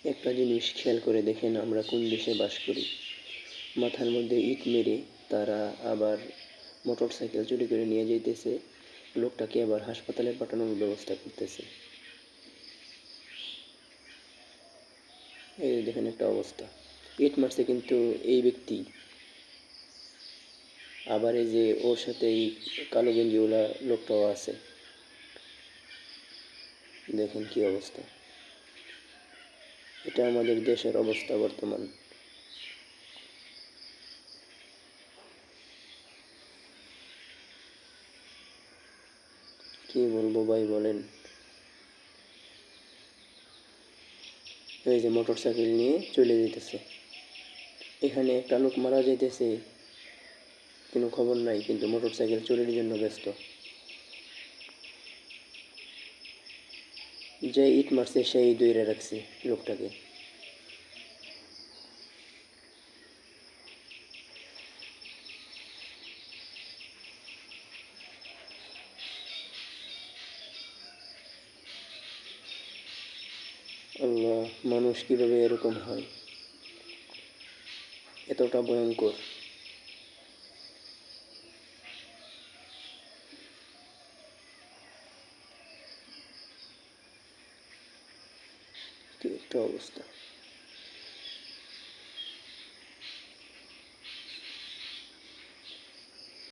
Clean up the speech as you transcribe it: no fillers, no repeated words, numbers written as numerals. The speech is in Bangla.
একটা জিনিস খেয়াল করে দেখেন, আমরা কোন দেশে বাস করি। মাথার মধ্যে ইট মেরে তারা আবার মোটর সাইকেল চুরি করে নিয়ে যাইতেছে, লোকটাকে আবার হাসপাতালে পাঠানোর ব্যবস্থা করতেছে। এই দেখেন একটা অবস্থা, ইট মারছে কিন্তু এই ব্যক্তি, আবার এই যে ওর সাথে এই কালো গেঞ্জিওয়ালা লোকটাও আছে। দেখেন কি অবস্থা, এটা আমাদের দেশের অবস্থা বর্তমান। কি বলবো ভাই বলেন। এই যে মোটর সাইকেল নিয়ে চলে যেতেছে, এখানে একটা লোক মারা যাইতেছে, কোনো খবর নাই, কিন্তু মোটর সাইকেল চুরির জন্য ব্যস্ত। যে ইট মারছে সেই দৌড়ে রাখছে লোকটাকে। আল্লাহ, মানুষ কিভাবে এরকম হয়, এতটা ভয়ঙ্কর। কি একটা অবস্থা।